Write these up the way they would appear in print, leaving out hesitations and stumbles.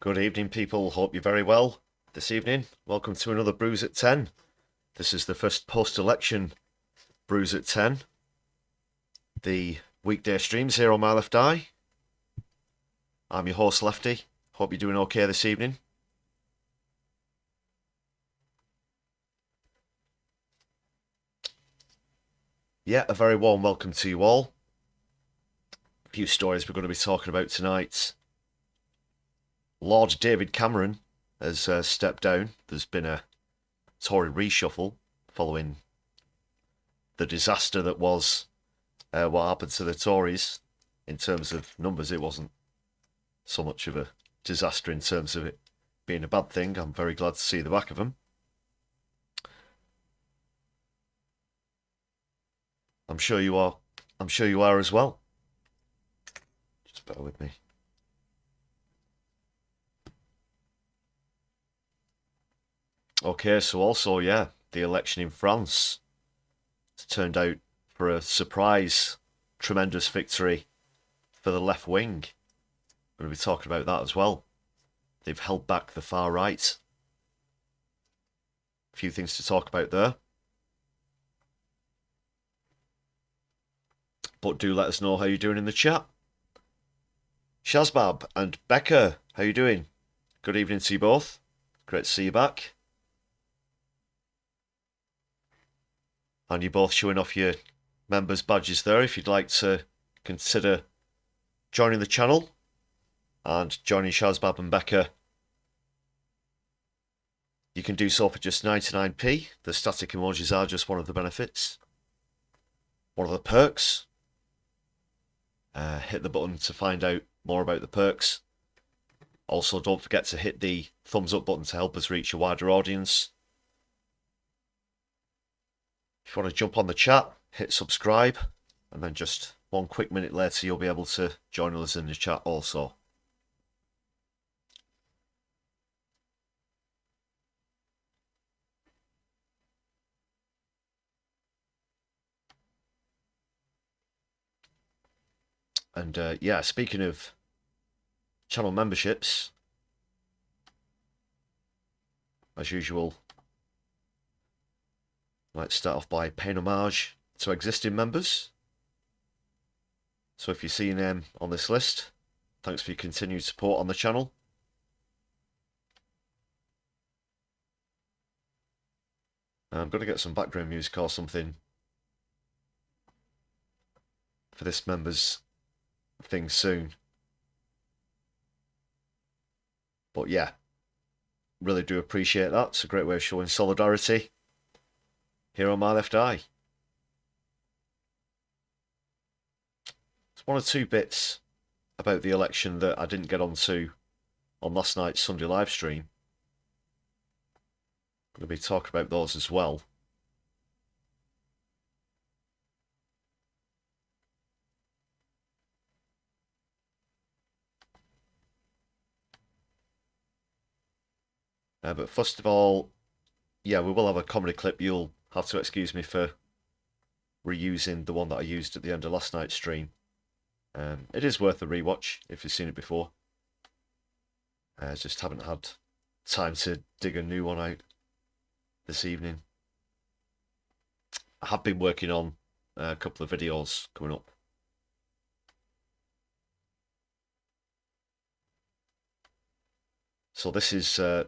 Good evening, people. Hope you're very well this evening. Welcome to another Brews at 10. This is the first post-election Brews at 10. The weekday streams here on my left eye. I'm your host, Lefty. Hope you're doing okay this evening. Yeah, a very warm welcome to you all. A few stories we're going to be talking about tonight. Lord David Cameron has stepped down. There's been a Tory reshuffle following the disaster that was what happened to the Tories. In terms of numbers, it wasn't so much of a disaster in terms of it being a bad thing. I'm very glad to see the back of them. I'm sure you are. I'm sure you are as well. Just bear with me. Okay, so also, yeah, the election in France. It's turned out for a surprise, tremendous victory for the left wing. We're going to be talking about that as well. They've held back the far right. A few things to talk about there. But do let us know how you're doing in the chat. Shazbab and Becca, how you doing? Good evening to you both. Great to see you back. And you're both showing off your members' badges there if you'd like to consider joining the channel and joining Shazbab and Becca. You can do so for just 99p. The static emojis are just one of the benefits. One of the perks. Hit the button to find out more about the perks. Also, don't forget to hit the thumbs up button to help us reach a wider audience. If you want to jump on the chat, hit subscribe, and then just 1 quick minute later you'll be able to join us in the chat also. And yeah, speaking of channel memberships, as usual, let's start off by paying homage to existing members. So if you see your name on this list, thanks for your continued support on the channel. I'm going to get some background music or something for this members thing soon. But yeah, really do appreciate that. It's a great way of showing solidarity here on my left eye. It's one or two bits about the election that I didn't get onto on last night's Sunday live stream. I'm going to be talking about those as well. But first of all, yeah, we will have a comedy clip. You'll have to excuse me for reusing the one that I used at the end of last night's stream. It is worth a rewatch if you've seen it before. I just haven't had time to dig a new one out this evening. I have been working on a couple of videos coming up. So this is, for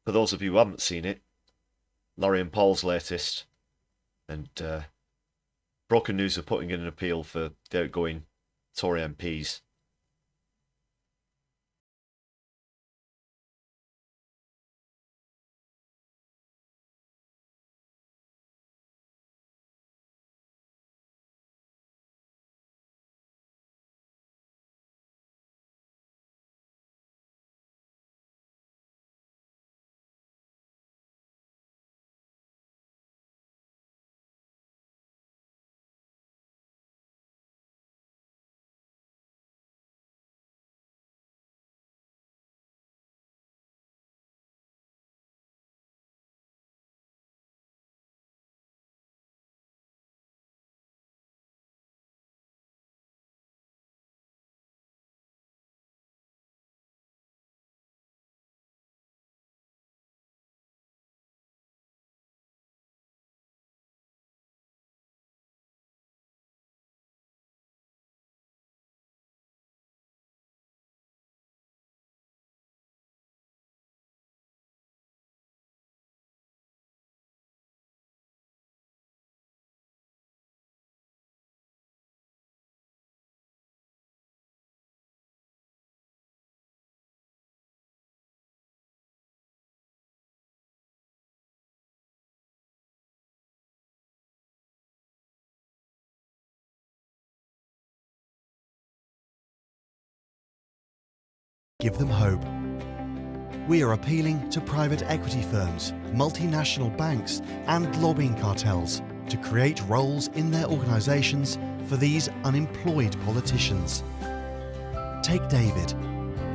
those of you who haven't seen it, Larry and Paul's latest, and broken news of putting in an appeal for the outgoing Tory MPs. give them hope. We are appealing to private equity firms, multinational banks and lobbying cartels to create roles in their organisations for these unemployed politicians. Take David.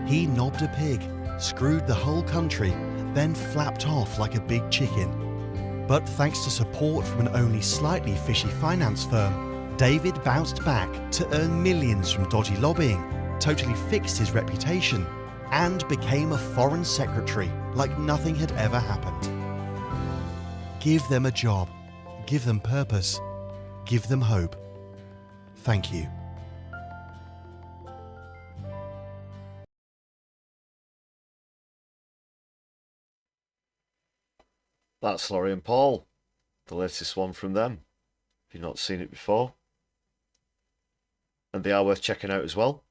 He knobbed a pig, screwed the whole country, then flapped off like a big chicken. But thanks to support from an only slightly fishy finance firm, David bounced back to earn millions from dodgy lobbying, totally fixed his reputation, and became a foreign secretary like nothing had ever happened. Give them a job, give them purpose, give them hope. Thank you. That's Laurie and Paul, the latest one from them, if you've not seen it before. And they are worth checking out as well.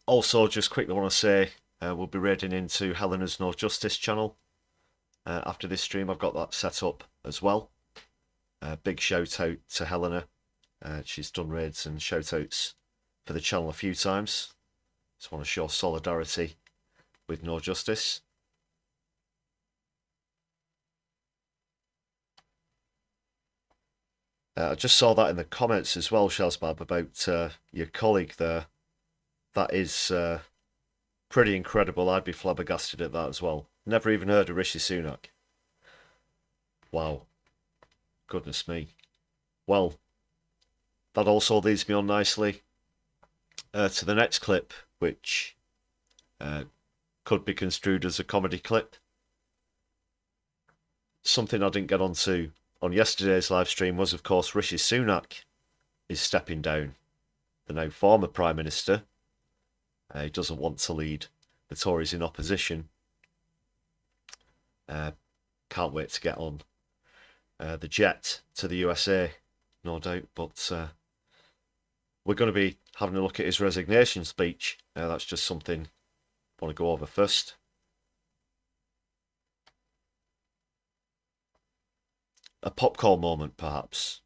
Also, just quickly want to say, we'll be raiding into Helena's No Justice channel. After this stream, I've got that set up as well. Big shout out to Helena. She's done raids and shout outs for the channel a few times. Just want to show solidarity with No Justice. I just saw that in the comments as well, Shazbab, about your colleague there. That is pretty incredible. I'd be flabbergasted at that as well. Never even heard of Rishi Sunak. Wow. Goodness me. Well, that also leads me on nicely to the next clip, which could be construed as a comedy clip. Something I didn't get onto on yesterday's live stream was, of course, Rishi Sunak is stepping down. The now former Prime Minister. He doesn't want to lead the Tories in opposition. Can't wait to get on the jet to the USA, no doubt. But we're going to be having a look at his resignation speech. That's just something I want to go over first. A popcorn moment, perhaps.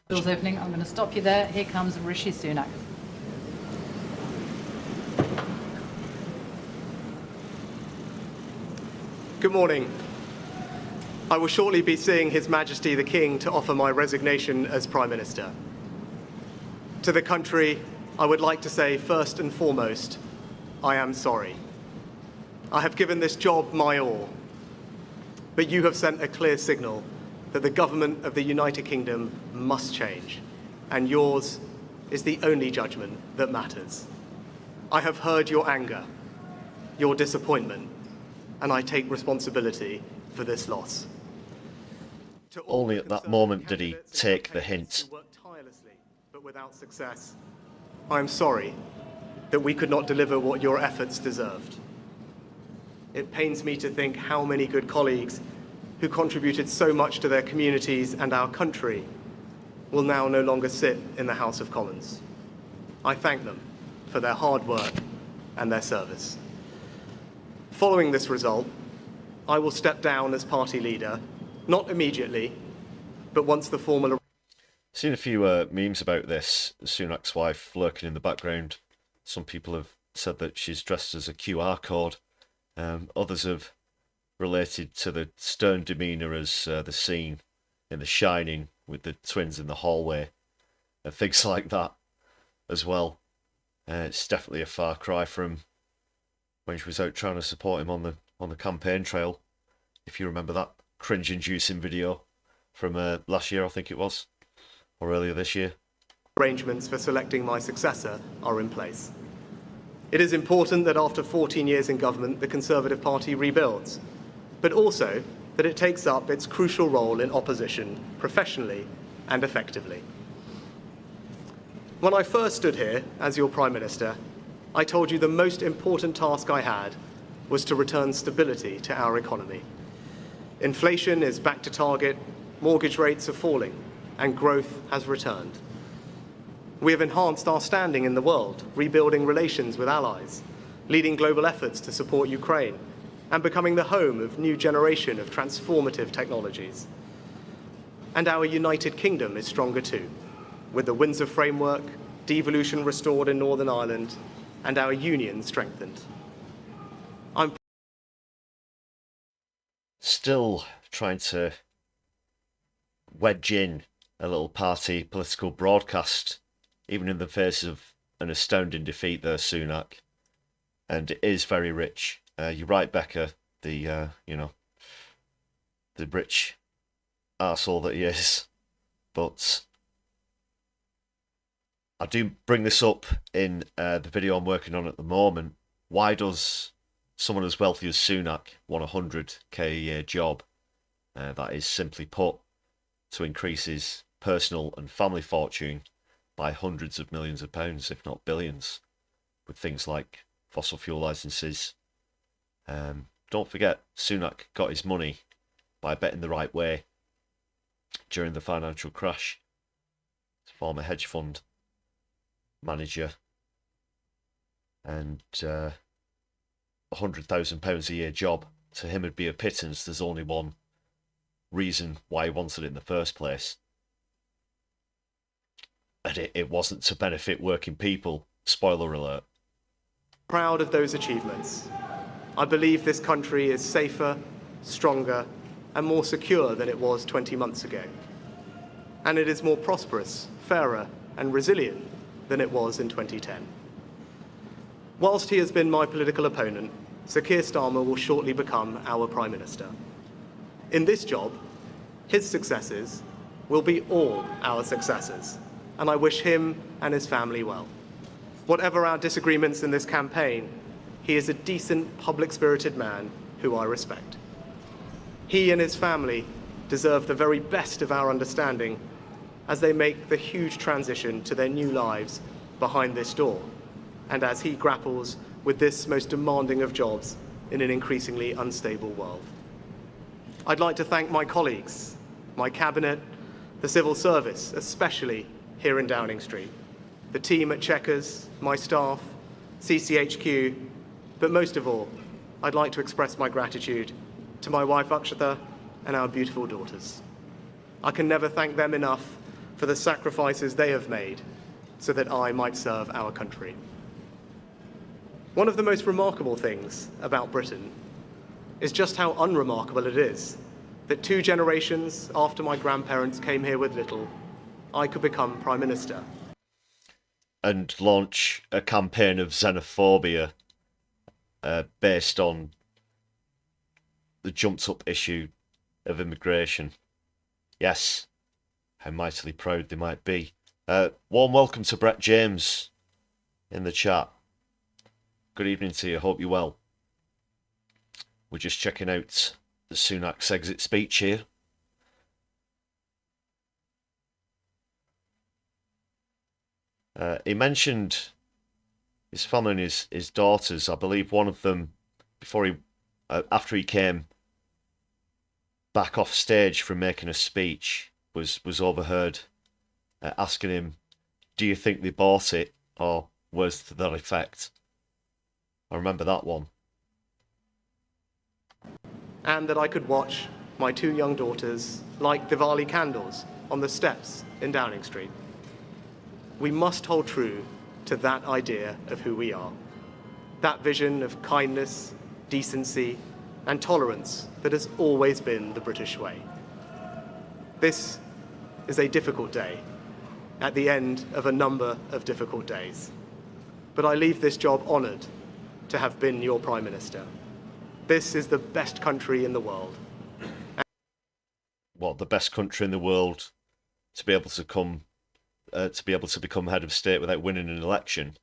Doors opening. I'm going to stop you there. Here comes Rishi Sunak. Good morning. I will shortly be seeing His Majesty the King to offer my resignation as Prime Minister. To the country, I would like to say first and foremost, I am sorry. I have given this job my all, but you have sent a clear signal that the government of the United Kingdom must change, and yours is the only judgment that matters. I have heard your anger, your disappointment, and I take responsibility for this loss. Only at that moment did he take the hint. Tirelessly, but without success, I am sorry that we could not deliver what your efforts deserved. It pains me to think how many good colleagues who contributed so much to their communities and our country will now no longer sit in the House of Commons. I thank them for their hard work and their service. Following this result, I will step down as party leader, not immediately, but once the formal... Seen a few memes about this. Sunak's wife lurking in the background. Some people have said that she's dressed as a QR code. Others have related to the stern demeanour as the scene in The Shining with the twins in the hallway and things like that as well. It's definitely a far cry from when she was out trying to support him on the campaign trail. If you remember that cringe-inducing video from last year, I think it was, or earlier this year. Arrangements for selecting my successor are in place. It is important that after 14 years in government, the Conservative Party rebuilds, but also that it takes up its crucial role in opposition professionally and effectively. When I first stood here as your Prime Minister, I told you the most important task I had was to return stability to our economy. Inflation is back to target, mortgage rates are falling, and growth has returned. We have enhanced our standing in the world, rebuilding relations with allies, leading global efforts to support Ukraine, and becoming the home of new generation of transformative technologies. And our United Kingdom is stronger too, with the Windsor Framework, devolution restored in Northern Ireland, and our union strengthened. I'm still trying to wedge in a little party political broadcast, even in the face of an astounding defeat there, Sunak. And it is very rich. You're right, Becca, the rich arsehole that he is. But I do bring this up in the video I'm working on at the moment. Why does someone as wealthy as Sunak want a 100k a year job? That is simply put to increase his personal and family fortune by hundreds of millions of pounds, if not billions, with things like fossil fuel licenses. Don't forget, Sunak got his money by betting the right way during the financial crash. He's a former hedge fund manager, and £100,000 a year job to him would be a pittance. There's only one reason why he wanted it in the first place, and it wasn't to benefit working people. Spoiler alert. proud of those achievements. I believe this country is safer, stronger, and more secure than it was 20 months ago. And it is more prosperous, fairer, and resilient than it was in 2010. Whilst he has been my political opponent, Sir Keir Starmer will shortly become our Prime Minister. In this job, his successes will be all our successors, and I wish him and his family well. Whatever our disagreements in this campaign, he is a decent, public-spirited man who I respect. He and his family deserve the very best of our understanding as they make the huge transition to their new lives behind this door, and as he grapples with this most demanding of jobs in an increasingly unstable world. I'd like to thank my colleagues, my cabinet, the civil service, especially here in Downing Street, the team at Chequers, my staff, CCHQ, but most of all, I'd like to express my gratitude to my wife Akshata and our beautiful daughters. I can never thank them enough for the sacrifices they have made so that I might serve our country. One of the most remarkable things about Britain is just how unremarkable it is that 2 generations after my grandparents came here with little, I could become Prime Minister. And launch a campaign of xenophobia based on the jumped up issue of immigration. Yes, how mightily proud they might be. Warm welcome to Brett James in the chat. Good evening to you, hope you're well. We're just checking out the Sunak's exit speech here. He mentioned his family and his daughters. I believe one of them, after he came back off stage from making a speech, was overheard asking him, "Do you think they bought it?" or words to that effect. I remember that one. And that I could watch my 2 young daughters light Diwali candles on the steps in Downing Street. We must hold true to that idea of who we are, that vision of kindness, decency, and tolerance that has always been the British way. This is a difficult day, at the end of a number of difficult days. But I leave this job honoured to have been your Prime Minister. This is the best country in the world. What, the best country in the world to be able to become head of state without winning an election?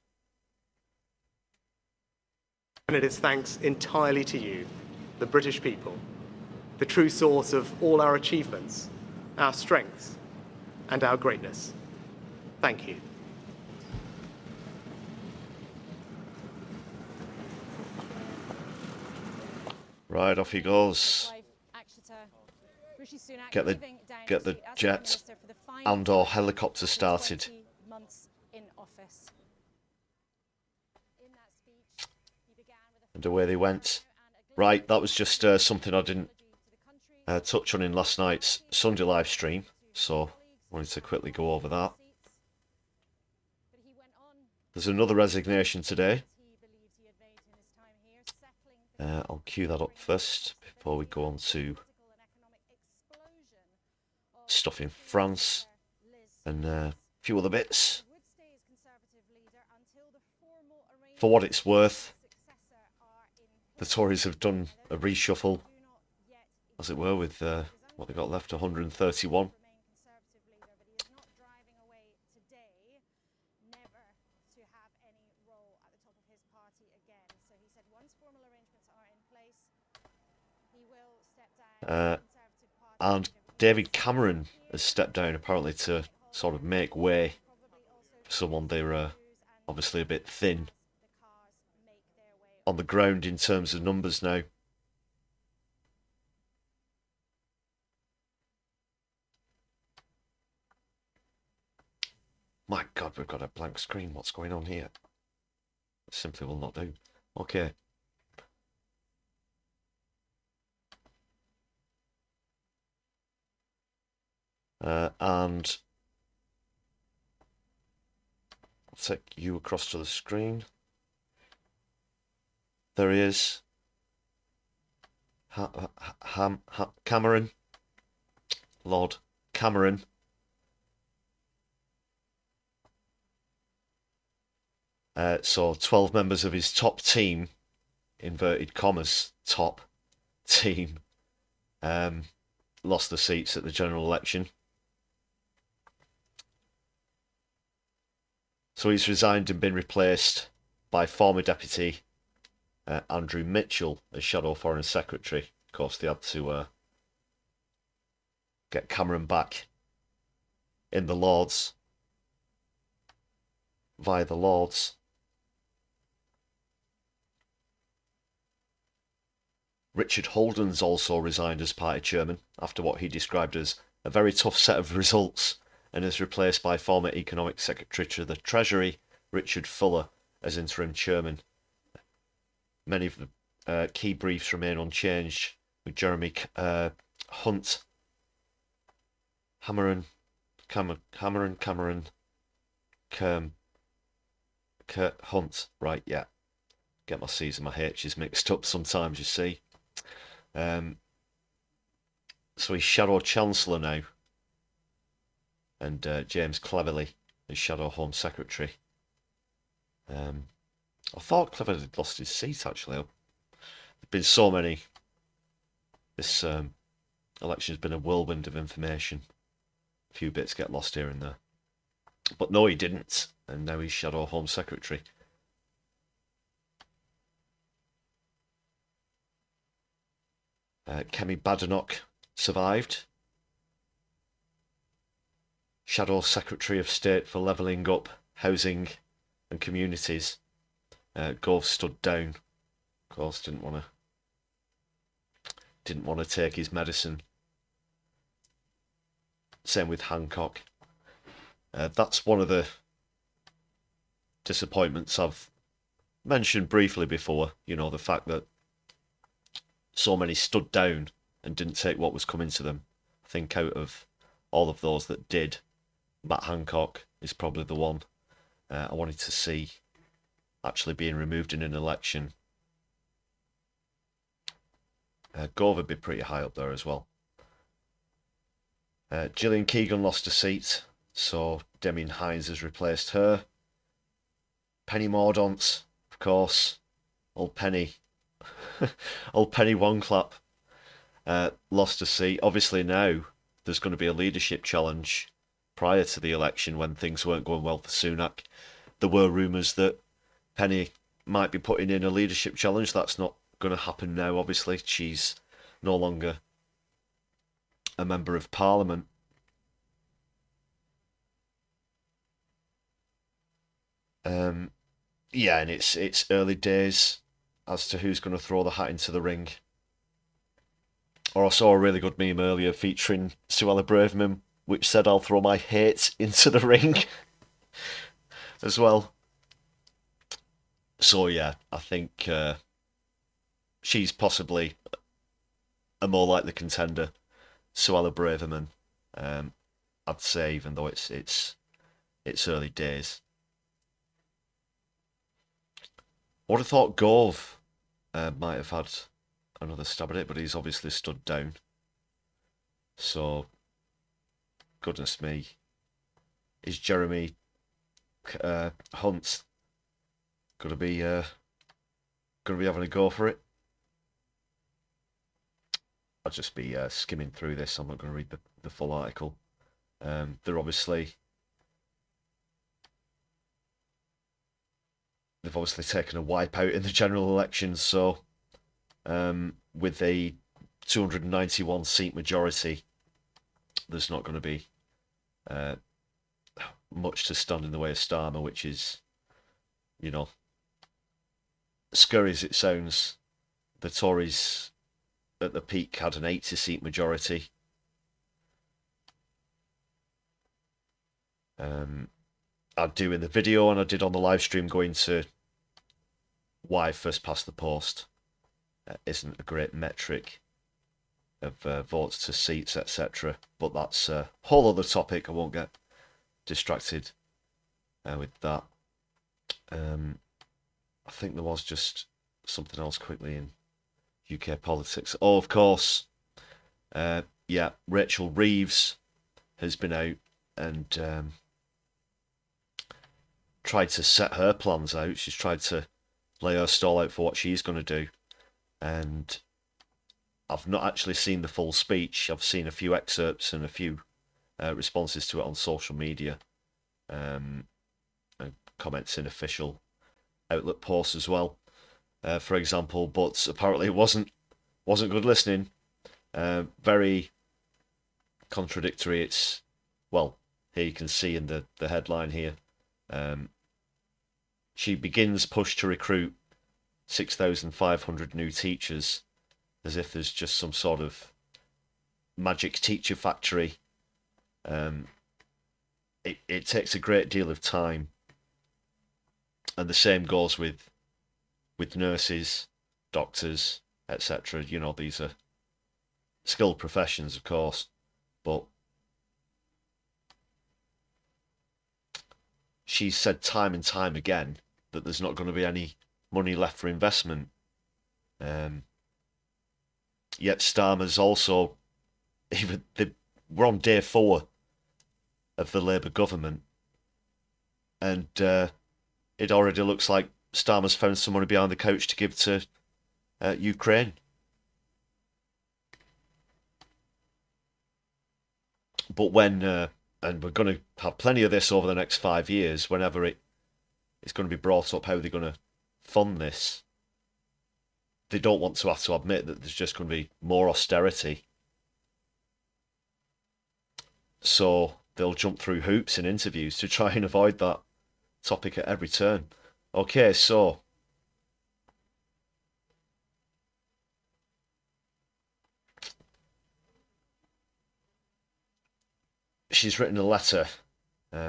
And it is thanks entirely to you, the British people, the true source of all our achievements, our strengths, and our greatness. Thank you. Right, off he goes. Get the jet and/or helicopter started. And away they went. Right, that was just something I didn't touch on in last night's Sunday live stream, so wanted to quickly go over that. There's another resignation today. I'll cue that up first before we go on to stuff in France and a few other bits. For what it's worth, the Tories have done a reshuffle, as it were, with what they got left, 131. And David Cameron has stepped down, apparently, to sort of make way for someone they're obviously a bit thin on the ground in terms of numbers now. My God, we've got a blank screen. What's going on here? It simply will not do. Okay. And I'll take you across to the screen. There he is. Cameron. Lord Cameron. So 12 members of his top team, inverted commas, top team, lost the seats at the general election. So he's resigned and been replaced by former deputy Andrew Mitchell as Shadow Foreign Secretary. Of course, they had to get Cameron back in the Lords, via the Lords. Richard Holden's also resigned as party chairman after what he described as a very tough set of results, and is replaced by former Economic Secretary to the Treasury, Richard Fuller, as interim chairman. Many of the key briefs remain unchanged, with Jeremy Hunt, Cameron, Hunt, right, yeah. Get my C's and my H's mixed up sometimes, you see. So he's Shadow Chancellor now, and James Cleverly is Shadow Home Secretary. I thought Cleverly had lost his seat, actually. There's been so many. This election has been a whirlwind of information. A few bits get lost here and there. But no, he didn't, and now he's Shadow Home Secretary. Kemi Badenoch survived. Shadow Secretary of State for Levelling Up, Housing and Communities. Gove stood down. Of course, didn't want to take his medicine. Same with Hancock. That's one of the disappointments I've mentioned briefly before. You know, the fact that so many stood down and didn't take what was coming to them. I think out of all of those that did, Matt Hancock is probably the one I wanted to see actually being removed in an election. Gove would be pretty high up there as well. Gillian Keegan lost a seat, so Damien Hines has replaced her. Penny Mordaunt, of course, old Penny. Old Penny One Clap lost a seat. Obviously now there's going to be a leadership challenge. Prior to the election, when things weren't going well for Sunak, there were rumours that Penny might be putting in a leadership challenge. That's not going to happen now, obviously. She's no longer a member of Parliament. Yeah, and it's early days as to who's going to throw the hat into the ring. Or I saw a really good meme earlier featuring Suella Braverman, which said, "I'll throw my hate into the ring," as well. So yeah, I think she's possibly a more likely contender. Suella Braverman, I'd say, even though it's early days. I would have thought Gove might have had another stab at it, but he's obviously stood down. So, goodness me, is Jeremy Hunt going to be having a go for it? I'll just be skimming through this. I'm not going to read the full article. They've obviously taken a wipeout in the general elections. So, with a 291 seat majority, there's not going to be much to stand in the way of Starmer, which is, you know, scary as it sounds. The Tories at the peak had an 80-seat majority. I'd do in the video and I did on the live stream go into why first past the post isn't a great metric of votes to seats, etc. But that's a whole other topic. I won't get distracted with that. I think there was just something else quickly in UK politics. Oh, of course. Yeah, Rachel Reeves has been out and tried to set her plans out. She's tried to lay her stall out for what she's going to do. And I've not actually seen the full speech. I've seen a few excerpts and a few responses to it on social media. And comments in official outlet posts as well, for example. But apparently it wasn't good listening. Very contradictory. It's, well, here you can see in the headline here. She begins push to recruit 6,500 new teachers, as if there's just some sort of magic teacher factory. It takes a great deal of time, and the same goes with nurses, doctors, etc. You know, these are skilled professions, of course, but she's said time and time again that there's not going to be any money left for investment. Yet Starmer's also, we're on day 4 of the Labour government, and it already looks like Starmer's found some money behind the couch to give to Ukraine. But when, and we're going to have plenty of this over the next 5 years, whenever it's going to be brought up how they're going to fund this, they don't want to have to admit that there's just going to be more austerity. So they'll jump through hoops in interviews to try and avoid that topic at every turn. Okay, so she's written a letter,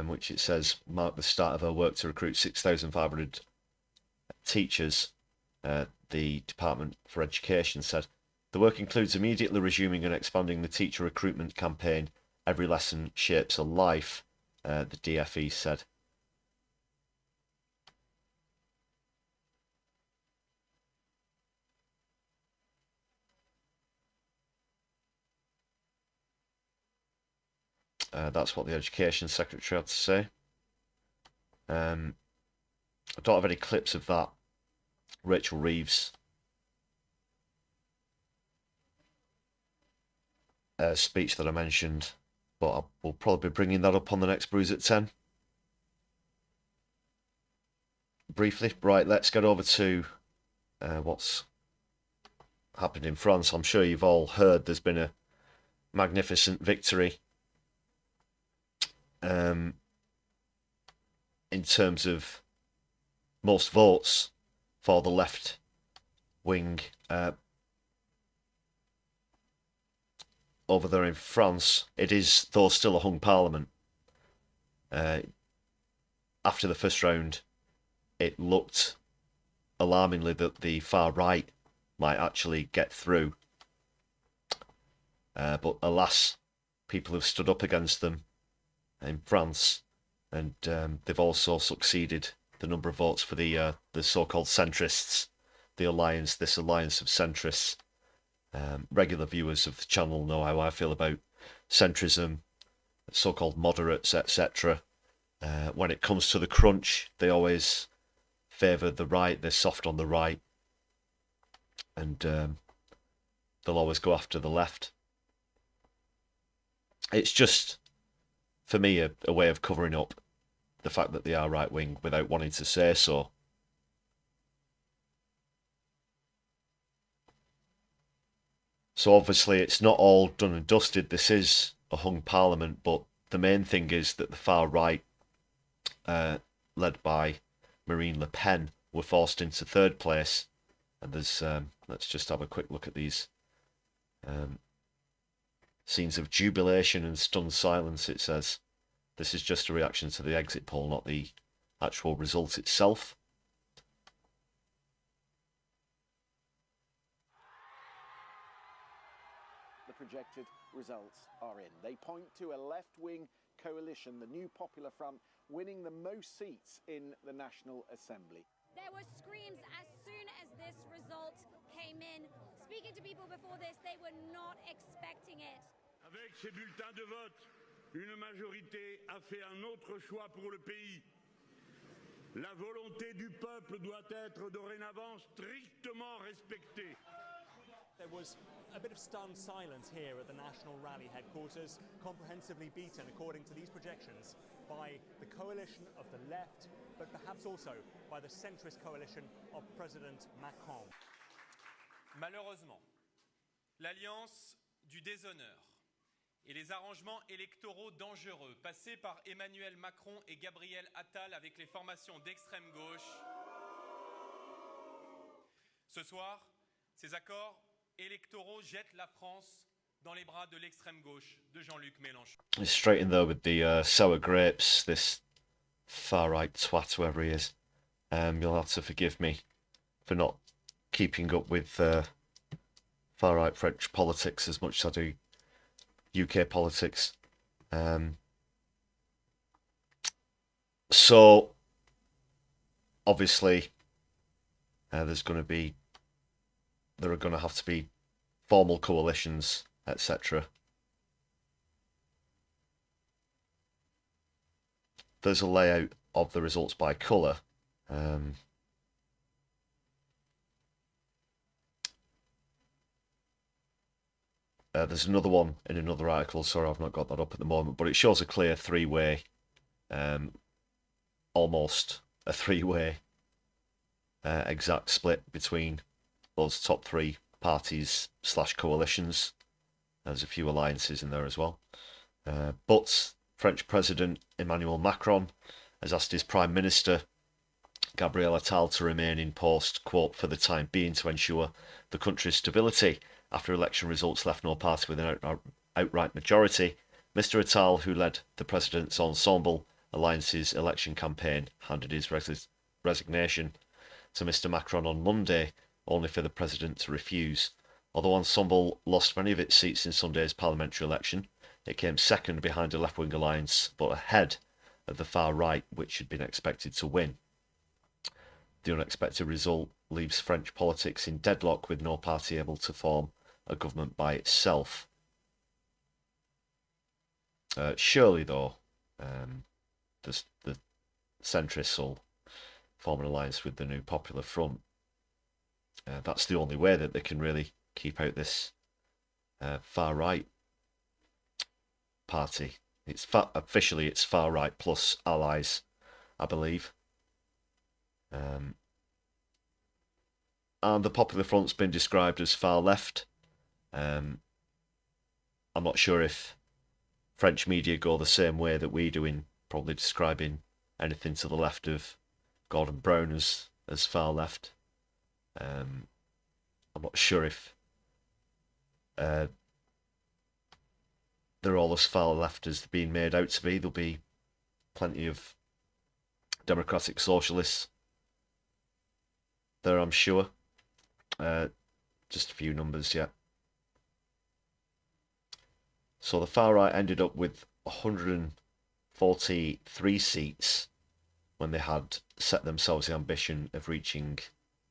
which it says marked the start of her work to recruit 6,500 teachers. The Department for Education said the work includes immediately resuming and expanding the teacher recruitment campaign. Every lesson shapes a life, the DFE said. That's what the Education Secretary had to say. I don't have any clips of that Rachel Reeves speech that I mentioned, but we'll probably be bringing that up on the next Brews at 10. Briefly, right, let's get over to what's happened in France. I'm sure you've all heard there's been a magnificent victory in terms of most votes for the left wing over there in France. It is, though, still a hung parliament. After the first round, it looked alarmingly that the far right might actually get through. But alas, people have stood up against them in France, and they've also succeeded the number of votes for the so-called centrists, this alliance of centrists. Regular viewers of the channel know how I feel about centrism, so-called moderates, etc. When it comes to the crunch, they always favour the right. They're soft on the right, and they'll always go after the left. It's just, for me, a way of covering up the fact that they are right-wing without wanting to say so. So obviously it's not all done and dusted. This is a hung parliament, but the main thing is that the far right, led by Marine Le Pen, were forced into third place. And there's, let's just have a quick look at these scenes of jubilation and stunned silence. It says this is just a reaction to the exit poll, not the actual result itself. The projected results are in. They point to a left-wing coalition, the New Popular Front, winning the most seats in the National Assembly. There were screams as soon as this result came in. Speaking to people before this, they were not expecting it. Avec ces bulletins de vote, une majorité a fait un autre choix pour le pays. La volonté du peuple doit être dorénavant strictement respectée. There was a bit of stunned silence here at the National Rally headquarters, comprehensively beaten, according to these projections, by the coalition of the left, but perhaps also by the centrist coalition of President Macron. Malheureusement, l'alliance du déshonneur et les arrangements électoraux dangereux passés par Emmanuel Macron et Gabriel Attal avec les formations d'extrême gauche. Ce soir, ces accords électoraux jettent la France dans les bras de l'extrême gauche de Jean-Luc Mélenchon. He's straight in there with the sour grapes, this far-right twat, whoever he is. You'll have to forgive me for not keeping up with far-right French politics as much as I do UK politics. So, obviously, there are going to have to be formal coalitions, etc. There's a layout of the results by colour. There's another one in another article. Sorry, I've not got that up at the moment, but it shows a clear three-way, almost a three-way exact split between those top three parties / coalitions. There's a few alliances in there as well. But French President Emmanuel Macron has asked his Prime Minister Gabriel Attal to remain in post, quote, for the time being to ensure the country's stability. After election results left no party with an outright majority, Mr Attal, who led the President's Ensemble Alliance's election campaign, handed his resignation to Mr Macron on Monday, only for the President to refuse. Although Ensemble lost many of its seats in Sunday's parliamentary election, it came second behind a left-wing alliance, but ahead of the far right, which had been expected to win. The unexpected result leaves French politics in deadlock, with no party able to form a government by itself. Surely, though, the centrists will form an alliance with the New Popular Front. That's the only way that they can really keep out this far-right party. Officially, it's far-right plus allies, I believe. And the Popular Front's been described as far-left. I'm not sure if French media go the same way that we do in probably describing anything to the left of Gordon Brown as far-left. I'm not sure if they're all as far left as they're being made out to be. There'll be plenty of democratic socialists there, I'm sure. just a few numbers yet. So the far right ended up with 143 seats when they had set themselves the ambition of reaching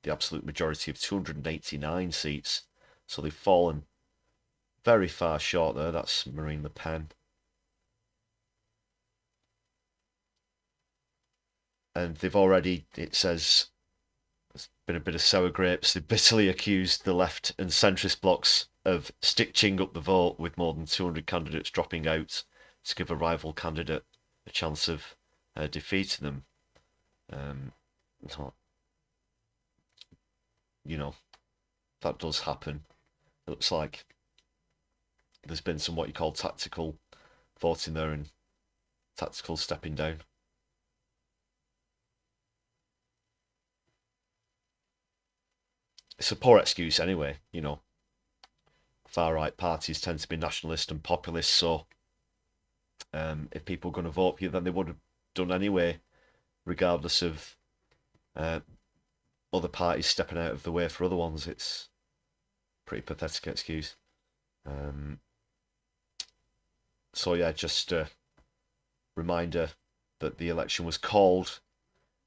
the absolute majority of 289 seats. So they've fallen very far short there. That's Marine Le Pen. And they've already, it says, there's been a bit of sour grapes. They've bitterly accused the left and centrist blocs of stitching up the vote, with more than 200 candidates dropping out to give a rival candidate a chance of defeating them. You know, that does happen. It looks like there's been some what you call tactical voting there and tactical stepping down. It's a poor excuse anyway, you know. Far-right parties tend to be nationalist and populist, so if people are going to vote for you, then they would have done anyway, regardless of other parties stepping out of the way for other ones. It's a pretty pathetic excuse. So yeah, just a reminder that the election was called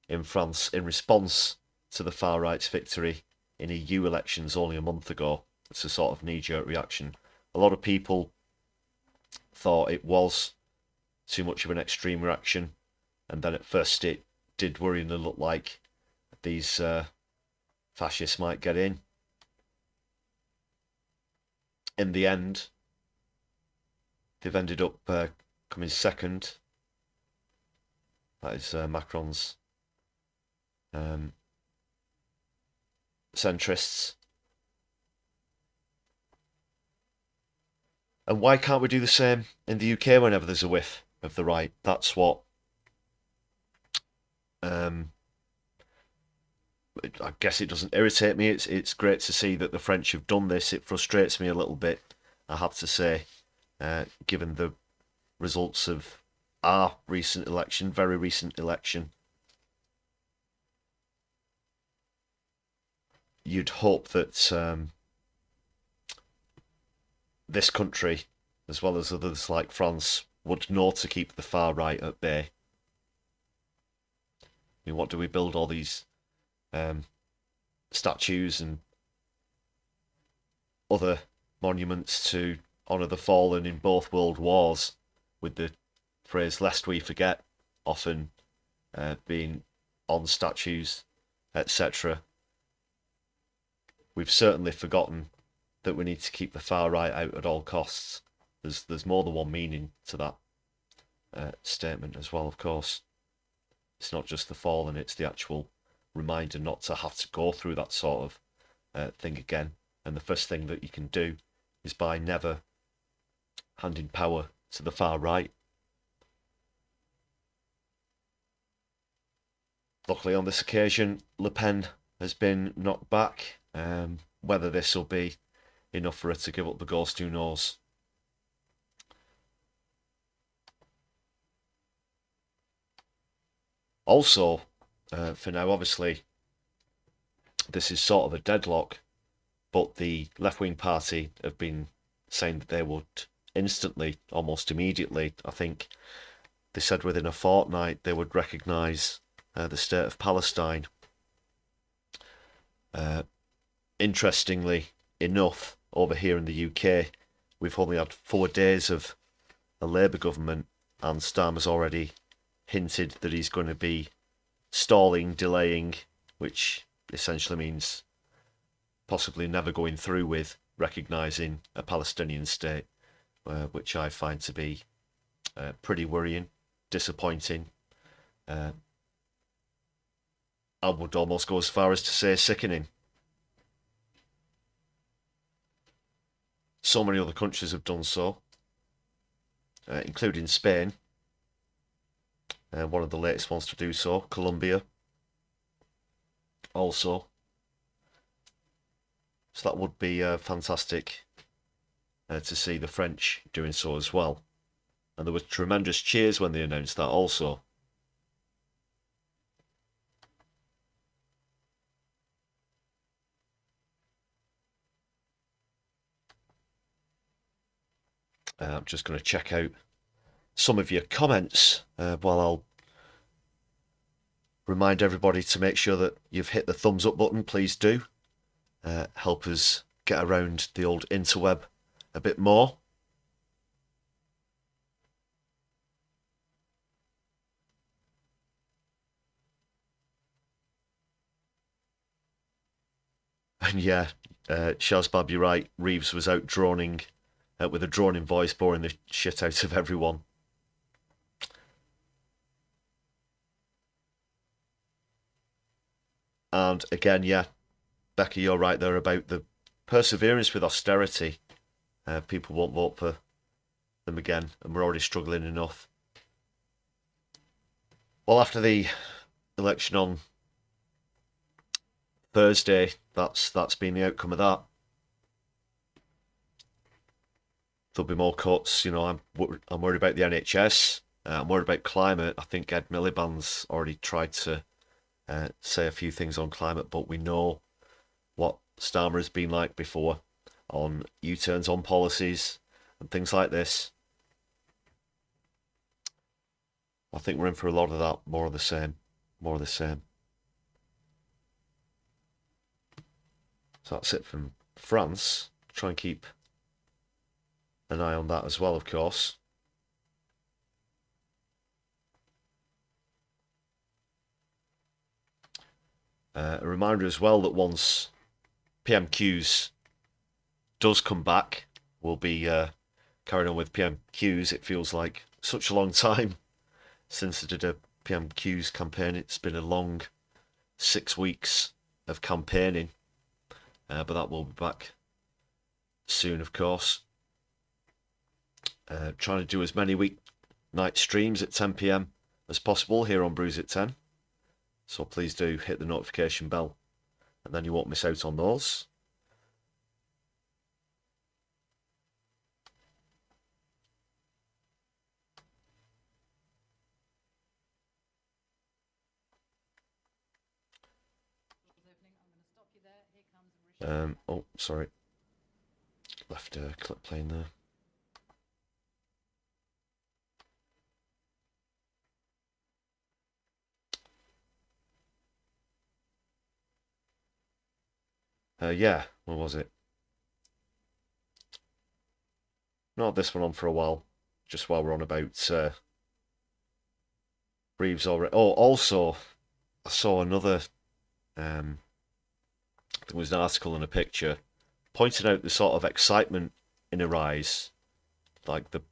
in France in response to the far-right's victory in EU elections only a month ago. It's a sort of knee-jerk reaction. A lot of people thought it was too much of an extreme reaction, and then at first it did worryingly look like these fascists might get in. In the end, they've ended up coming second. That is Macron's centrists. And why can't we do the same in the UK whenever there's a whiff of the right? That's what I guess it doesn't irritate me. It's great to see that the French have done this. It frustrates me a little bit, I have to say, given the results of our recent election, very recent election. You'd hope that this country, as well as others like France, would know to keep the far right at bay. I mean, what do we build all these statues and other monuments to honour the fallen in both world wars, with the phrase "lest we forget" often being on statues, etc. We've certainly forgotten that we need to keep the far right out at all costs. There's more than one meaning to that statement as well, of course. It's not just the fallen, it's the actual reminder not to have to go through that sort of thing again. And the first thing that you can do is by never handing power to the far right. Luckily on this occasion, Le Pen has been knocked back. Whether this will be enough for her to give up the ghost, who knows? Also, for now, obviously, this is sort of a deadlock, but the left-wing party have been saying that they would instantly, almost immediately, I think they said within a fortnight, they would recognise the state of Palestine. Interestingly enough, over here in the UK, we've only had 4 days of a Labour government, and Starmer's already hinted that he's going to be stalling, delaying, which essentially means possibly never going through with recognising a Palestinian state, which I find to be pretty worrying, disappointing. I would almost go as far as to say sickening. So many other countries have done so, including Spain, one of the latest ones to do so, Colombia also. So that would be fantastic to see the French doing so as well. And there were tremendous cheers when they announced that also. I'm just going to check out some of your comments while I'll remind everybody to make sure that you've hit the thumbs up button. Please do. Help us get around the old interweb a bit more. And yeah, Shazbab, you're right. Reeves was out droning with a droning voice, boring the shit out of everyone. And again, yeah, Becky, you're right there about the perseverance with austerity. People won't vote for them again, and we're already struggling enough. Well, after the election on Thursday, that's been the outcome of that. There'll be more cuts. You know, I'm worried about the NHS. I'm worried about climate. I think Ed Miliband's already tried to say a few things on climate, but we know what Starmer has been like before on U-turns on policies and things like this. I think we're in for a lot of that. More of the same. More of the same. So that's it from France. Try and keep an eye on that as well, of course. A reminder as well that once PMQs does come back, we'll be carrying on with PMQs. It feels like such a long time since I did a PMQs campaign. It's been a long 6 weeks of campaigning, but that will be back soon, of course. Trying to do as many weeknight streams at 10 PM as possible here on Brews at 10. So please do hit the notification bell, and then you won't miss out on those. Oh, sorry. Left a clip playing there. Yeah, what was it? Not this one on for a while. Just while we're on about Reeves already. Oh, also, I saw another. There was an article and a picture pointing out the sort of excitement in her eyes, like the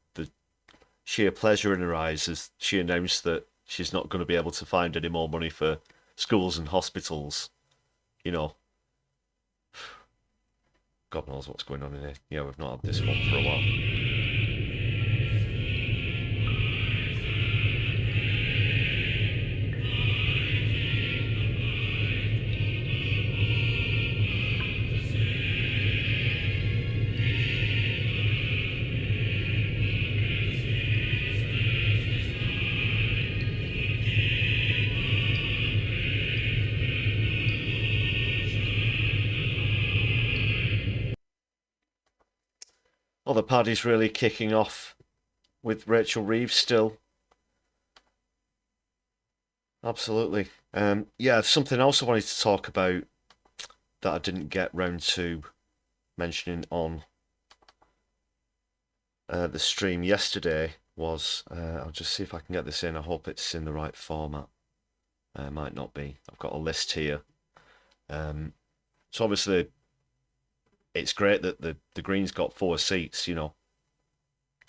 sheer pleasure in her eyes as she announced that she's not going to be able to find any more money for schools and hospitals. You know, God knows what's going on in here. Yeah, we've not had this one for a while. Oh, the party's really kicking off with Rachel Reeves still. Absolutely. Yeah, something else I wanted to talk about that I didn't get round to mentioning on the stream yesterday was, I'll just see if I can get this in. I hope it's in the right format. It might not be. I've got a list here. So obviously, it's great that the Greens got 4 seats, you know,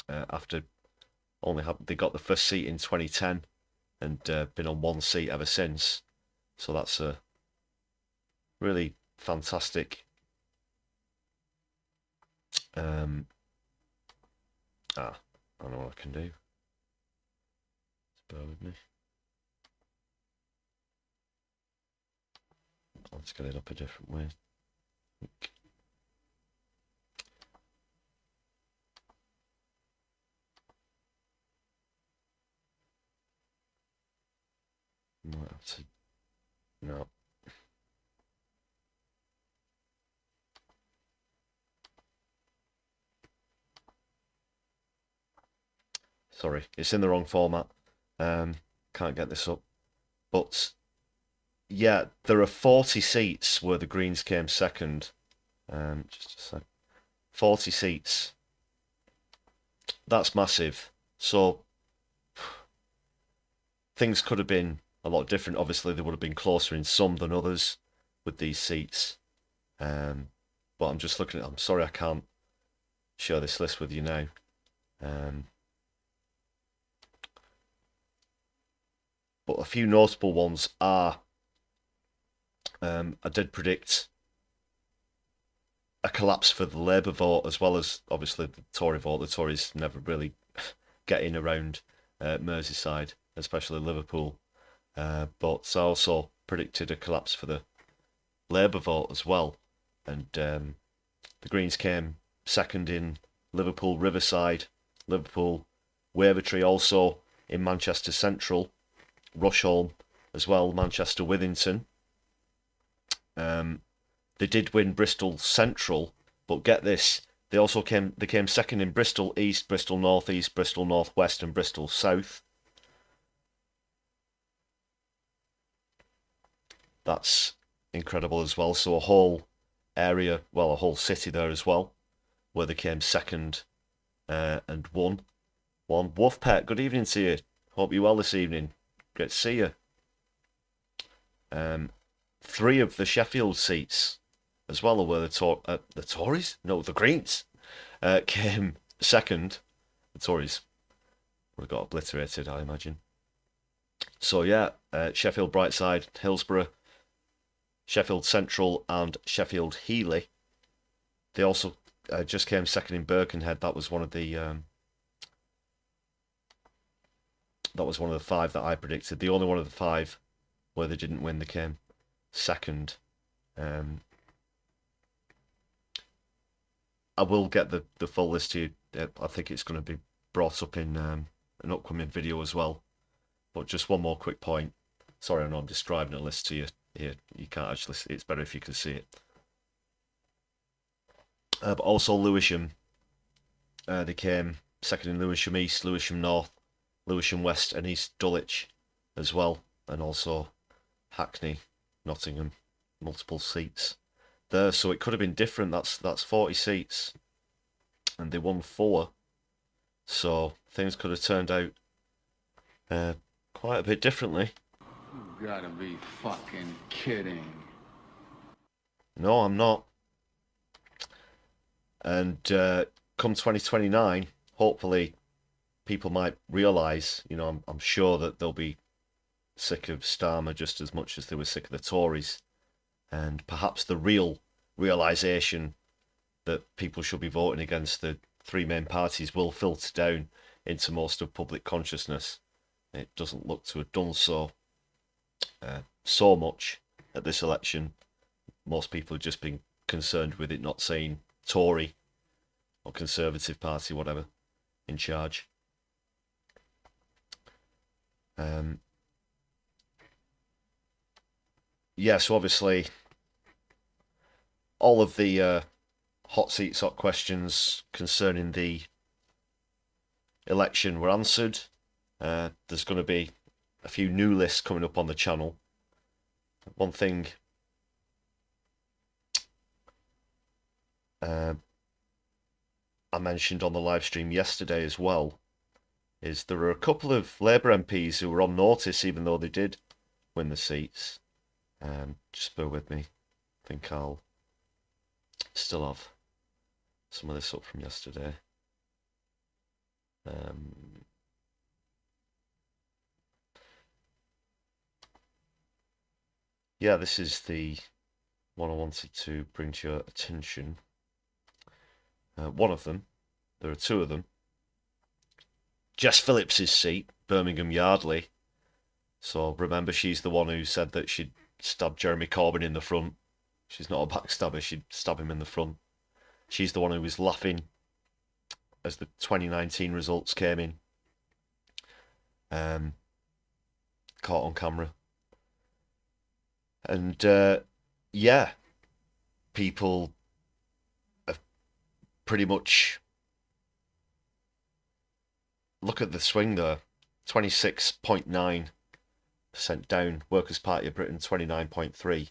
after they got the first seat in 2010 and been on 1 seat ever since. So that's a really fantastic I know what I can do. Just bear with me. Let's get it up a different way. Might have to... No. Sorry, it's in the wrong format. Can't get this up. But yeah, there are 40 seats where the Greens came second. Just a sec. 40 seats. That's massive. So things could have been a lot different. Obviously, they would have been closer in some than others with these seats. But I'm just looking at. I'm sorry, I can't share this list with you now. But a few notable ones are. I did predict a collapse for the Labour vote as well as obviously the Tory vote. The Tories never really get in around Merseyside, especially Liverpool. But I also predicted a collapse for the Labour vote as well. And the Greens came second in Liverpool, Riverside, Liverpool, Wavertree, also in Manchester Central, Rusholme as well, Manchester Withington. They did win Bristol Central, but get this, they came second in Bristol East, Bristol North East, Bristol North West, and Bristol South. That's incredible as well. So a whole area, well, a whole city there as well, where they came second and won. Wolfpet, good evening to you. Hope you're well this evening. Great to see you. 3 of the Sheffield seats as well are where the Tories? No, the Greens came second. The Tories would have got obliterated, I imagine. So yeah, Sheffield Brightside, Hillsborough, Sheffield Central and Sheffield Heeley. They also just came second in Birkenhead. That was one of the 5 that I predicted. The only one of the 5 where they didn't win, they came second. I will get the full list to you. I think it's going to be brought up in an upcoming video as well. But just one more quick point. Sorry, I know I'm describing a list to you here. You can't actually see it. It's better if you can see it. But also Lewisham. They came second in Lewisham East, Lewisham North, Lewisham West and East Dulwich as well. And also Hackney, Nottingham, multiple seats there. So it could have been different. That's 40 seats. And they won 4. So things could have turned out quite a bit differently. You gotta be fucking kidding. No, I'm not. And come 2029, hopefully people might realise, you know, I'm sure that they'll be sick of Starmer just as much as they were sick of the Tories. And perhaps the real realisation that people should be voting against the 3 main parties will filter down into most of public consciousness. It doesn't look to have done so much at this election. Most people have just been concerned with it not saying Tory or Conservative Party, whatever, in charge. Yeah, so obviously all of the hot seats, hot questions concerning the election were answered. There's going to be a few new lists coming up on the channel. One thing I mentioned on the live stream yesterday as well is there are a couple of Labour MPs who were on notice even though they did win the seats. Just bear with me. I think I'll still have some of this up from yesterday. Yeah, this is the one I wanted to bring to your attention. One of them, there are 2 of them. Jess Phillips's seat, Birmingham Yardley. So remember, she's the one who said that she'd stab Jeremy Corbyn in the front. She's not a backstabber, she'd stab him in the front. She's the one who was laughing as the 2019 results came in. Caught on camera. And yeah, people have pretty much look at the swing there. 26.9% down. Workers' Party of Britain 29.3.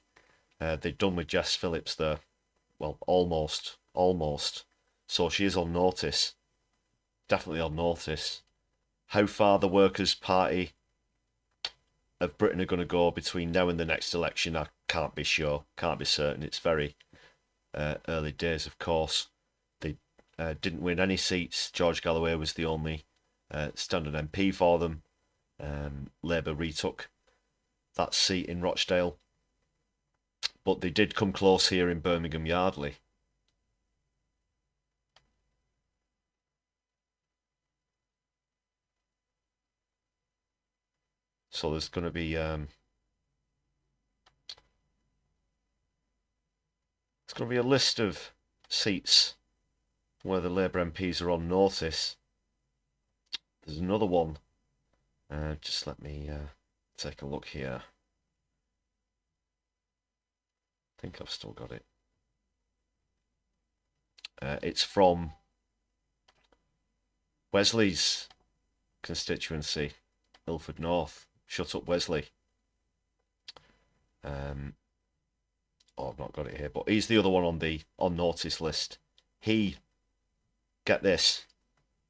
They're done with Jess Phillips there. Well, almost. So she is on notice. Definitely on notice. How far the Workers' Party of Britain are going to go between now and the next election, I can't be sure. Can't be certain. It's very early days, of course. They didn't win any seats. George Galloway was the only standing MP for them. Labour retook that seat in Rochdale. But they did come close here in Birmingham Yardley. So there's going to be a list of seats where the Labour MPs are on notice. There's another one. Just let me take a look here. I think I've still got it. It's from Wesley's constituency, Ilford North. Shut up, Wesley. I've not got it here, but he's the other one on the notice list. He, get this,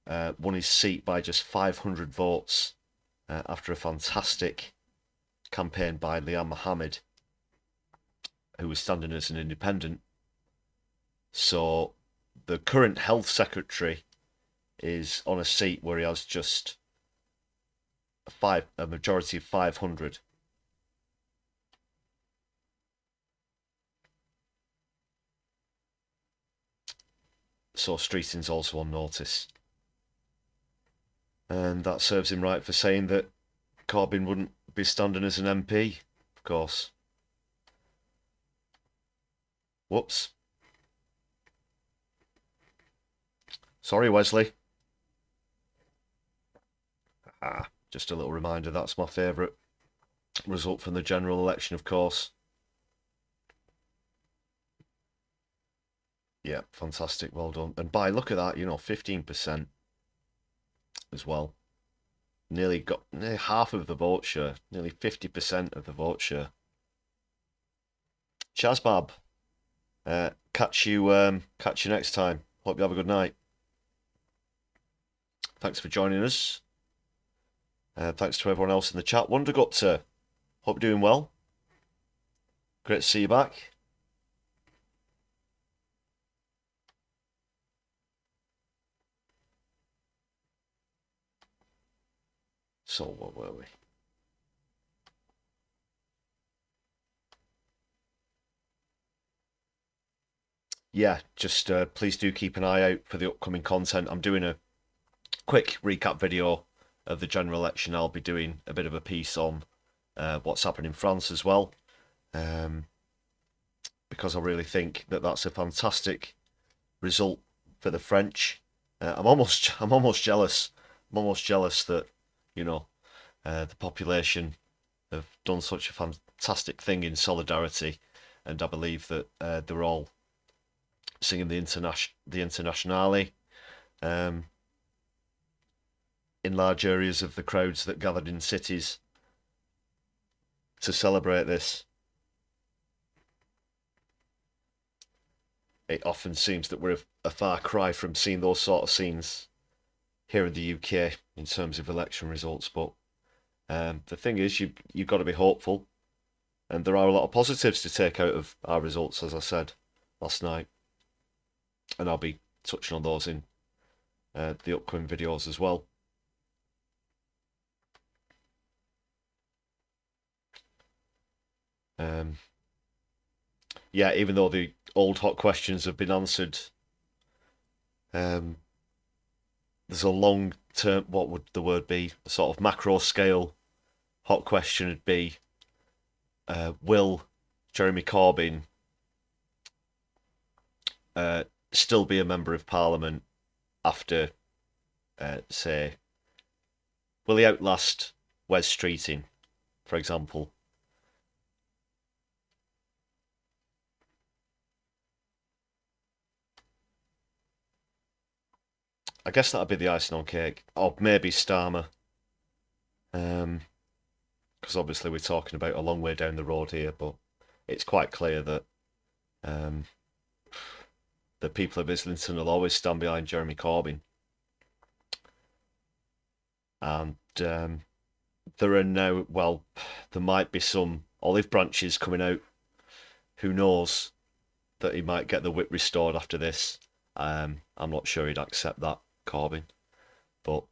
won his seat by just 500 votes after a fantastic campaign by Liam Mohammed, who was standing as an independent. So the current health secretary is on a seat where he has just a majority of 500. So Streeting's also on notice. And that serves him right for saying that Corbyn wouldn't be standing as an MP, of course. Whoops. Sorry, Wesley. Just a little reminder, that's my favourite result from the general election, of course. Yeah, fantastic, well done. And look at that, 15% as well. Nearly half of the vote share, nearly 50% of the vote share. Shazbab, catch you next time. Hope you have a good night. Thanks for joining us. Thanks to everyone else in the chat. Wondergupta, hope you're doing well. Great to see you back. So, what were we? Yeah, just please do keep an eye out for the upcoming content. I'm doing a quick recap video of the general election. I'll be doing a bit of a piece on what's happened in France as well, because I really think that that's a fantastic result for the French. I'm almost jealous. I'm almost jealous that the population have done such a fantastic thing in solidarity, and I believe that they're all singing the Internationale in large areas of the crowds that gathered in cities to celebrate this. It often seems that we're a far cry from seeing those sort of scenes here in the UK in terms of election results, but the thing is, you've got to be hopeful, and there are a lot of positives to take out of our results, as I said last night, and I'll be touching on those in the upcoming videos as well. Yeah, even though the old hot questions have been answered, there's a long-term, what would the word be, a sort of macro-scale hot question would be, will Jeremy Corbyn still be a Member of Parliament after, say, will he outlast Wes Streeting, for example? I guess that'd be the icing on cake, or maybe Starmer. Because obviously we're talking about a long way down the road here, but it's quite clear that the people of Islington will always stand behind Jeremy Corbyn. And there are now, well, there might be some olive branches coming out. Who knows that he might get the whip restored after this. I'm not sure he'd accept that, Corbyn. But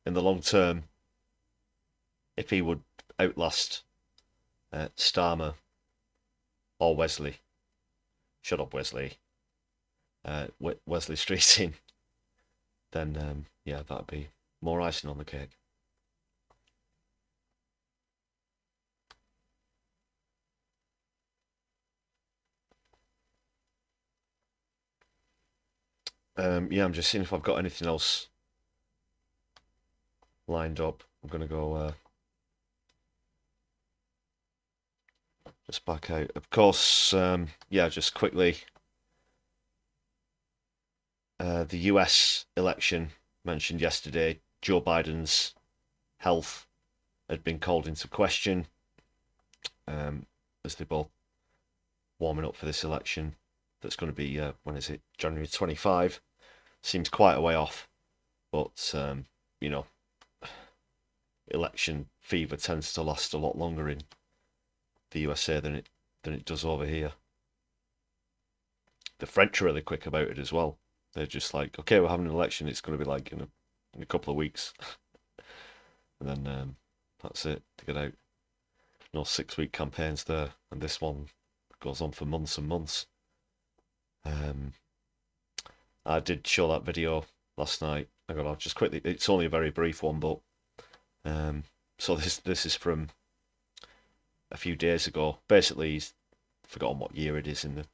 in the long term, if he would outlast Starmer or Wesley, shut up Wesley, Wesley Streeting, then yeah, that'd be more icing on the cake. Yeah, I'm just seeing if I've got anything else lined up. I'm going to go just back out. Of course, yeah, just quickly. The US election mentioned yesterday, Joe Biden's health had been called into question as they're both warming up for this election. That's going to be, when is it? January 25. Seems quite a way off, but, you know, election fever tends to last a lot longer in the USA than it does over here. The French are really quick about it as well. They're just like, okay, we're having an election. It's going to be like in a couple of weeks, and then that's it to get out. No 6-week campaigns there, and this one goes on for months and months. I did show that video last night. I got just quickly. It's only a very brief one, but so this is from a few days ago. Basically, he's forgotten what year it is in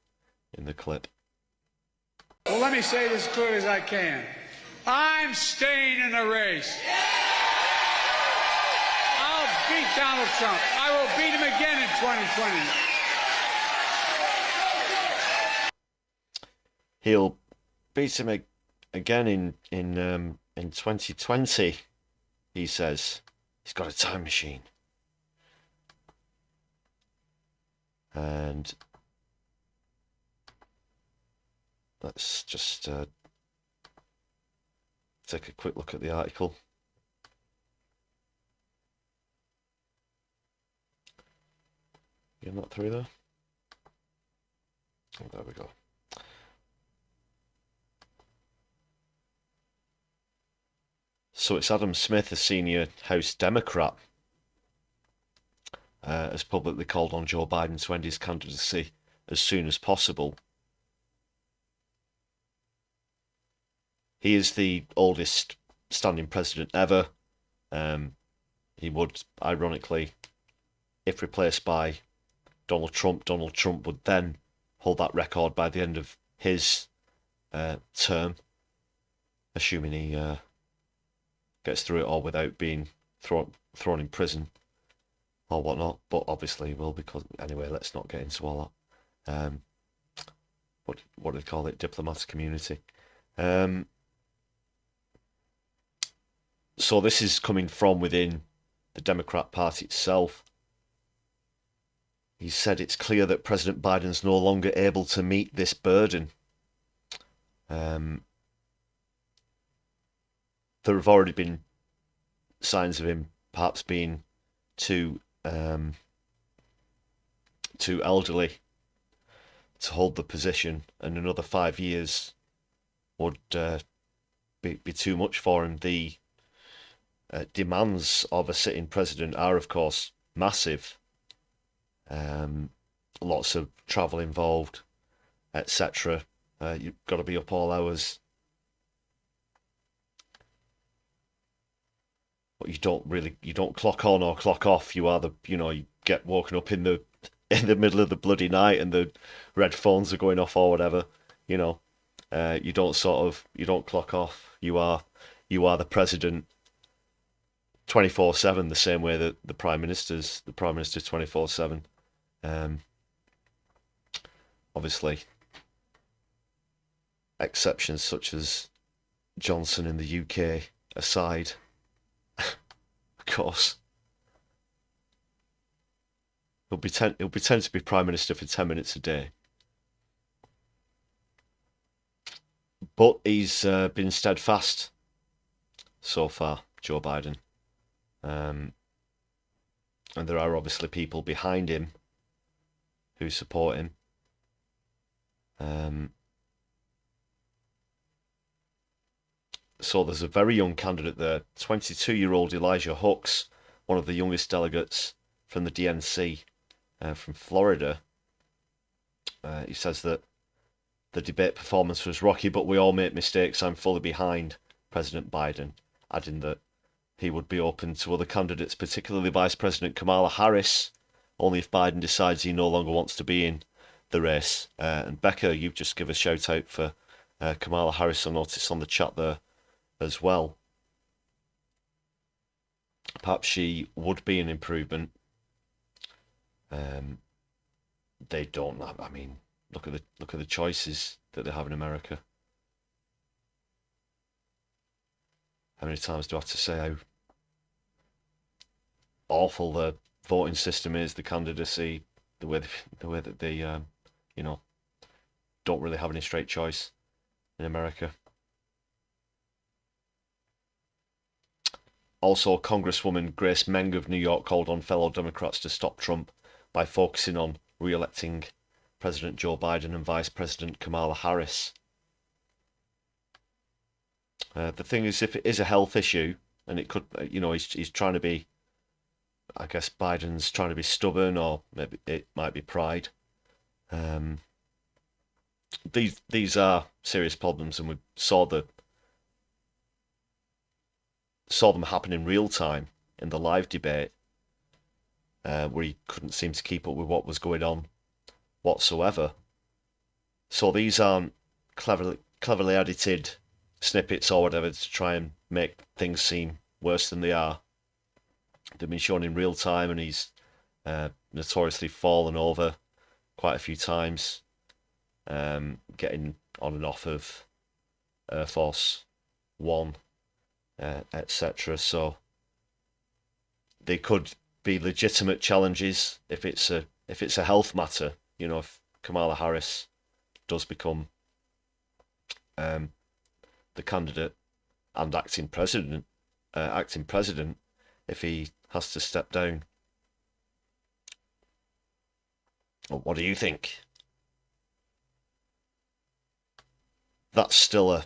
the clip. Well, let me say this as clear as I can. I'm staying in the race. I'll beat Donald Trump. I will beat him again in 2020. He'll beat him again in 2020. He says he's got a time machine, and let's just take a quick look at the article. You're not through there? Oh, there we go. So it's Adam Smith, a senior House Democrat, has publicly called on Joe Biden to end his candidacy as soon as possible. He is the oldest standing president ever. He would, ironically, if replaced by Donald Trump would then hold that record by the end of his term, assuming he gets through it all without being thrown in prison or whatnot. But obviously he will, because anyway, let's not get into all that. What do they call it? Diplomatic immunity. So this is coming from within the Democrat Party itself. He said it's clear that President Biden's no longer able to meet this burden. There have already been signs of him perhaps being too elderly to hold the position, and another 5 years would be too much for him. The demands of a sitting president are, of course, massive. Lots of travel involved, etc. You've got to be up all hours. But you don't clock on or clock off. You get woken up in the middle of the bloody night and the red phones are going off or whatever. You don't clock off. You are the president 24/7, the same way that the prime minister's 24/7. Obviously, exceptions such as Johnson in the UK aside, of course, he'll pretend to be Prime Minister for 10 minutes a day. But he's been steadfast so far, Joe Biden. And there are obviously people behind him who support him. So there's a very young candidate there, 22-year-old Elijah Hooks, one of the youngest delegates from the DNC from Florida. He says that the debate performance was rocky, but we all make mistakes. I'm fully behind President Biden, adding that he would be open to other candidates, particularly Vice President Kamala Harris, only if Biden decides he no longer wants to be in the race. And Becca, you've just given a shout out for Kamala Harris. I noticed on the chat there as well. Perhaps she would be an improvement. They don't have, I mean, look at the choices that they have in America. How many times do I have to say how awful the voting system is, the candidacy, the way that they, you know, don't really have any straight choice in America. Also, Congresswoman Grace Meng of New York called on fellow Democrats to stop Trump by focusing on re-electing President Joe Biden and Vice President Kamala Harris. The thing is, if it is a health issue, and it could, you know, he's trying to be, I guess Biden's trying to be stubborn, or maybe it might be pride. These are serious problems, and we saw them happen in real time in the live debate, where he couldn't seem to keep up with what was going on whatsoever. So these aren't cleverly edited snippets or whatever to try and make things seem worse than they are. They've been shown in real time, and he's notoriously fallen over quite a few times, getting on and off of Air Force One, etc. So they could be legitimate challenges if it's a health matter. You know, if Kamala Harris does become the candidate and acting president, if he has to step down. What do you think? That's still a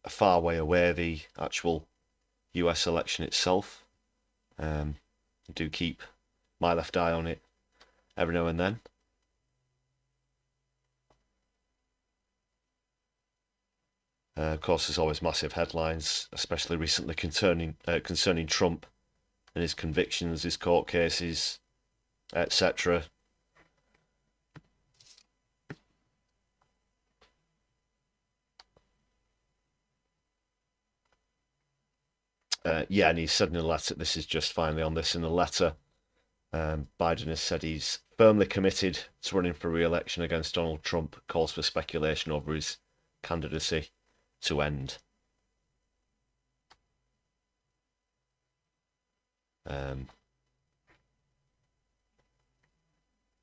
far way away, the actual US election itself. I do keep my left eye on it every now and then. Of course, there's always massive headlines, especially recently concerning Trump and his convictions, his court cases, etc. Yeah, and he said in a letter, this is just finally on this in the letter, Biden has said he's firmly committed to running for re-election against Donald Trump, calls for speculation over his candidacy to end.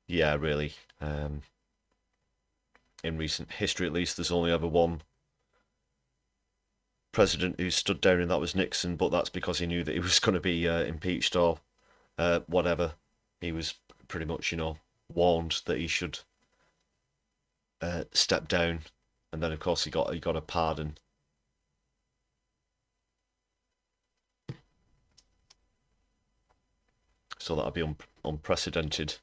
Yeah, really. In recent history, at least, there's only ever one president who stood down, and that was Nixon, but that's because he knew that he was going to be impeached or whatever. He was pretty much, you know, warned that he should step down, and then of course he got a pardon. So that'd be unprecedented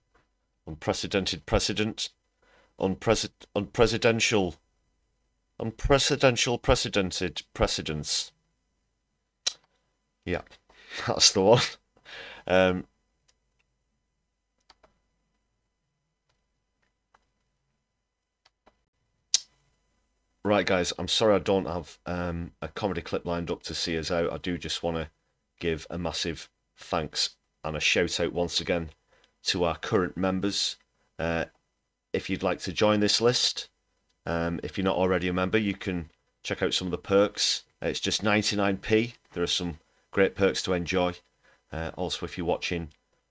precedent, unprecedented precedence. Yeah, that's the one. Right, guys, I'm sorry I don't have a comedy clip lined up to see us out. I do just want to give a massive thanks and a shout out once again to our current members. If you'd like to join this list, if you're not already a member, you can check out some of the perks. It's just 99p. There are some great perks to enjoy. Also, if you're watching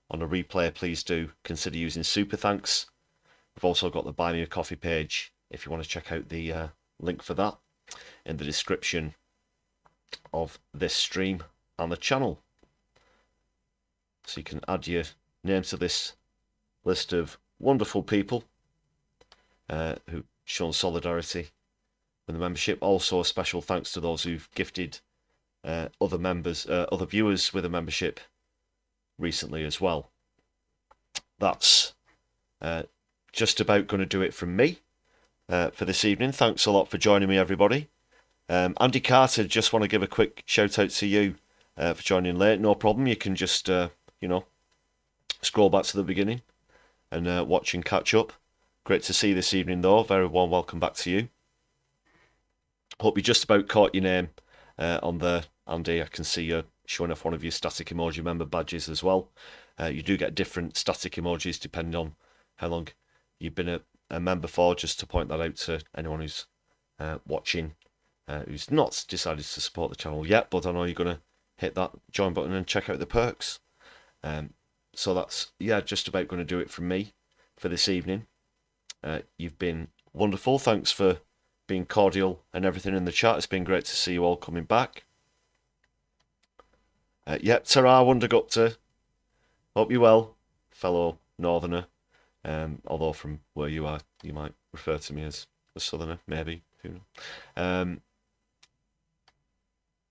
on a replay, please do consider using Super Thanks. We've also got the Buy Me a Coffee page if you want to check out the link for that in the description of this stream and the channel. So you can add your name to this list of wonderful people who've shown solidarity with the membership. Also, a special thanks to those who've gifted other viewers with a membership recently as well. That's just about going to do it from me for this evening. Thanks a lot for joining me, everybody. Andy Carter, just want to give a quick shout out to you for joining late. No problem. You can just scroll back to the beginning and watch and catch up. Great to see you this evening, though. Very warm welcome back to you. Hope you just about caught your name on there, Andy. I can see you showing off one of your static emoji member badges as well. You do get different static emojis depending on how long you've been a member for, just to point that out to anyone who's watching, who's not decided to support the channel yet, but I know you're going to hit that join button and check out the perks. So that's, just about going to do it from me for this evening. You've been wonderful. Thanks for being cordial and everything in the chat. It's been great to see you all coming back. Tara Wondergupta, hope you're well, fellow Northerner. Although from where you are, you might refer to me as a Southerner, maybe. Who knows?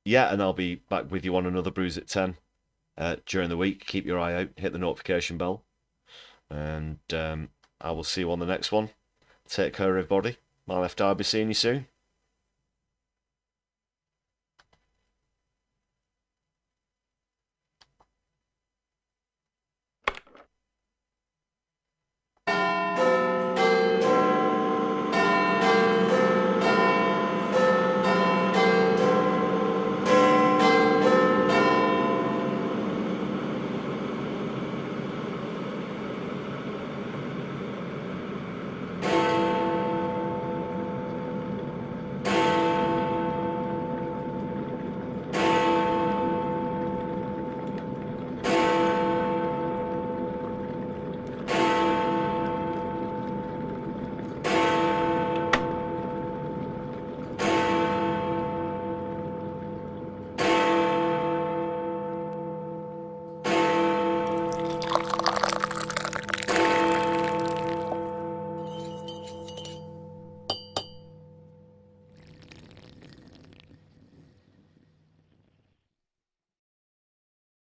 And I'll be back with you on another Brews at 10 during the week. Keep your eye out, hit the notification bell, and I will see you on the next one. Take care, everybody. My Lefty, I'll be seeing you soon.